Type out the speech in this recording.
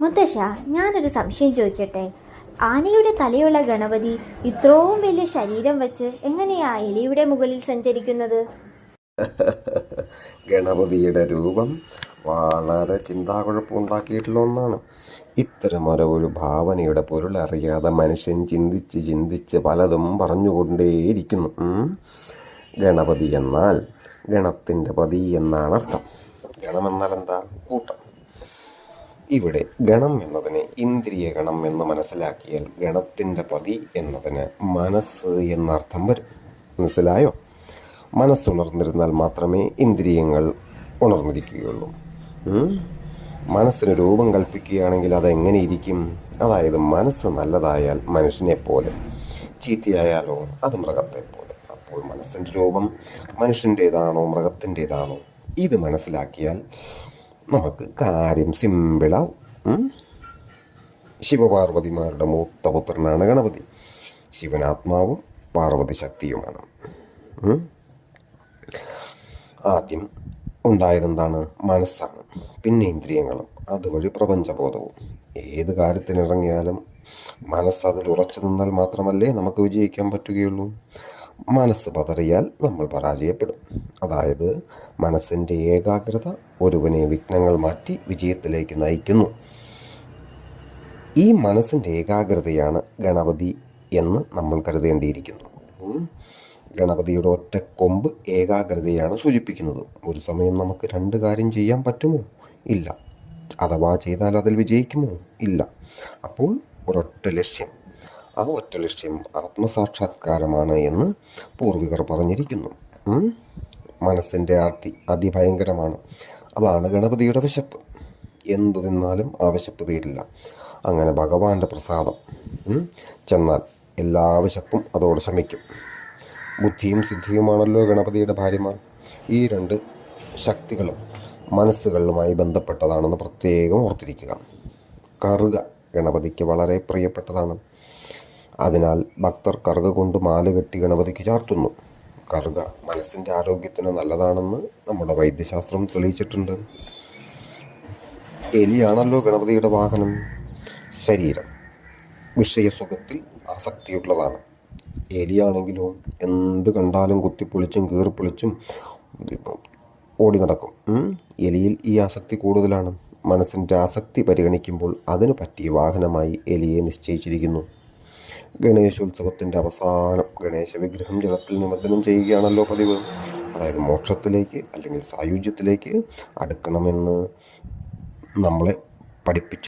മുത്തശ്ശ, ഞാനൊരു സംശയം ചോദിക്കട്ടെ? ആനയുടെ തലയുള്ള ഗണപതി ഇത്രയും വലിയ ശരീരം വെച്ച് എങ്ങനെയാ എലിയുടെ മുകളിൽ സഞ്ചരിക്കുന്നത്? ഗണപതിയുടെ രൂപം വളരെ ചിന്താകുഴപ്പമുണ്ടാക്കിയിട്ടുള്ള ഒന്നാണ്. ഇത്തരമൊരു ഭാവനയുടെ പൊരുളറിയാതെ മനുഷ്യൻ ചിന്തിച്ച് പലതും പറഞ്ഞുകൊണ്ടേയിരിക്കുന്നു. ഗണപതി എന്നാൽ ഗണത്തിൻ്റെ പതി എന്നാണ് അർത്ഥം. ഗണമെന്നാൽ എന്താ? കൂട്ടം. ഇവിടെ ഗണം എന്നതിന് ഇന്ദ്രിയ ഗണം എന്ന് മനസ്സിലാക്കിയാൽ ഗണത്തിൻ്റെ പതി എന്നതിന് മനസ്സ് എന്നർത്ഥം വരും. മനസ്സിലായോ? മനസ്സുണർന്നിരുന്നാൽ മാത്രമേ ഇന്ദ്രിയങ്ങൾ ഉണർന്നിരിക്കുകയുള്ളൂ. മനസ്സിന് രൂപം കൽപ്പിക്കുകയാണെങ്കിൽ അതെങ്ങനെ ഇരിക്കും? അതായത് മനസ്സ് നല്ലതായാൽ മനുഷ്യനെ പോലെ, ചീത്തയായാലോ അത് മൃഗത്തെ പോലെ. അപ്പോൾ മനസ്സിൻ്റെ രൂപം മനുഷ്യൻ്റേതാണോ മൃഗത്തിൻ്റേതാണോ ഇത് മനസ്സിലാക്കിയാൽ നമുക്ക് കാര്യം സിമ്പിളാവും. ശിവപാർവതിമാരുടെ മൂത്ത പുത്രനാണ് ഗണപതി. ശിവനാത്മാവും പാർവതി ശക്തിയുമാണ്. ആദ്യം ഉണ്ടായതെന്താണ്? മനസ്സാണ്. പിന്നെ ഇന്ദ്രിയങ്ങളും, അതുവഴി പ്രപഞ്ചബോധവും. ഏത് കാര്യത്തിനിറങ്ങിയാലും മനസ്സതിൽ ഉറച്ചു നിന്നാൽ മാത്രമല്ലേ നമുക്ക് വിജയിക്കാൻ പറ്റുകയുള്ളൂ. മനസ്സ് പതറിയാൽ നമ്മൾ പരാജയപ്പെടും. അതായത് മനസ്സിൻ്റെ ഏകാഗ്രത ഒരുവനെ വിഘ്നങ്ങൾ മാറ്റി വിജയത്തിലേക്ക് നയിക്കുന്നു. ഈ മനസ്സിൻ്റെ ഏകാഗ്രതയാണ് ഗണപതി എന്ന് നമ്മൾ കരുതേണ്ടിയിരിക്കുന്നു. ഗണപതിയുടെ ഒറ്റ കൊമ്പ് ഏകാഗ്രതയാണ് സൂചിപ്പിക്കുന്നത്. ഒരു സമയം നമുക്ക് രണ്ട് കാര്യം ചെയ്യാൻ പറ്റുമോ? ഇല്ല. അഥവാ ചെയ്താൽ അതിൽ വിജയിക്കുമോ? ഇല്ല. അപ്പോൾ ഒരൊറ്റ ലക്ഷ്യം. ആ ഒറ്റ ലക്ഷ്യം ആത്മസാക്ഷാത്കാരമാണ് എന്ന് പൂർവികർ പറഞ്ഞിരിക്കുന്നു. മനസ്സിൻ്റെ അതിഭയങ്കരമാണ്. അതാണ് ഗണപതിയുടെ വിശപ്പ്. എന്തു തിന്നാലും ആ വിശപ്പ് തീരില്ല. അങ്ങനെ ഭഗവാന്റെ പ്രസാദം ചെന്നാൽ എല്ലാ വിശപ്പും അതോടെ ശമിക്കും. ബുദ്ധിയും സിദ്ധിയുമാണല്ലോ ഗണപതിയുടെ ഭാര്യമാർ. ഈ രണ്ട് ശക്തികളും മനസ്സുകളുമായി ബന്ധപ്പെട്ടതാണെന്ന് പ്രത്യേകം ഓർത്തിരിക്കുക. കറുക ഗണപതിക്ക് വളരെ പ്രിയപ്പെട്ടതാണ്. അതിനാൽ ഭക്തർ കറുക കൊണ്ട് മാല കെട്ടി ഗണപതിക്ക് ചാർത്തുന്നു. കറുക മനസ്സിൻ്റെ ആരോഗ്യത്തിന് നല്ലതാണെന്ന് നമ്മുടെ വൈദ്യശാസ്ത്രം തെളിയിച്ചിട്ടുണ്ട്. എലിയാണല്ലോ ഗണപതിയുടെ വാഹനം. ശരീരം വിഷയസുഖത്തിൽ ആസക്തിയുള്ളതാണ്. എലിയാണെങ്കിലോ എന്ത് കണ്ടാലും കുത്തിപ്പൊളിച്ചും കീറിപ്പൊളിച്ചും ഓടി നടക്കും. എലിയിൽ ഈ ആസക്തി കൂടുതലാണ്. മനസ്സിൻ്റെ ആസക്തി പരിഗണിക്കുമ്പോൾ അതിനു പറ്റിയ വാഹനമായി എലിയെ നിശ്ചയിച്ചിരിക്കുന്നു. ഗണേശോത്സവത്തിൻ്റെ അവസാനം ഗണേശ വിഗ്രഹം ജലത്തിൽ നിമജ്ജനം ചെയ്യുകയാണല്ലോ പതിവ്. അതായത് മോക്ഷത്തിലേക്ക് അല്ലെങ്കിൽ സായുജ്യത്തിലേക്ക് അടുക്കണമെന്ന് നമ്മളെ പഠിപ്പിച്ചു.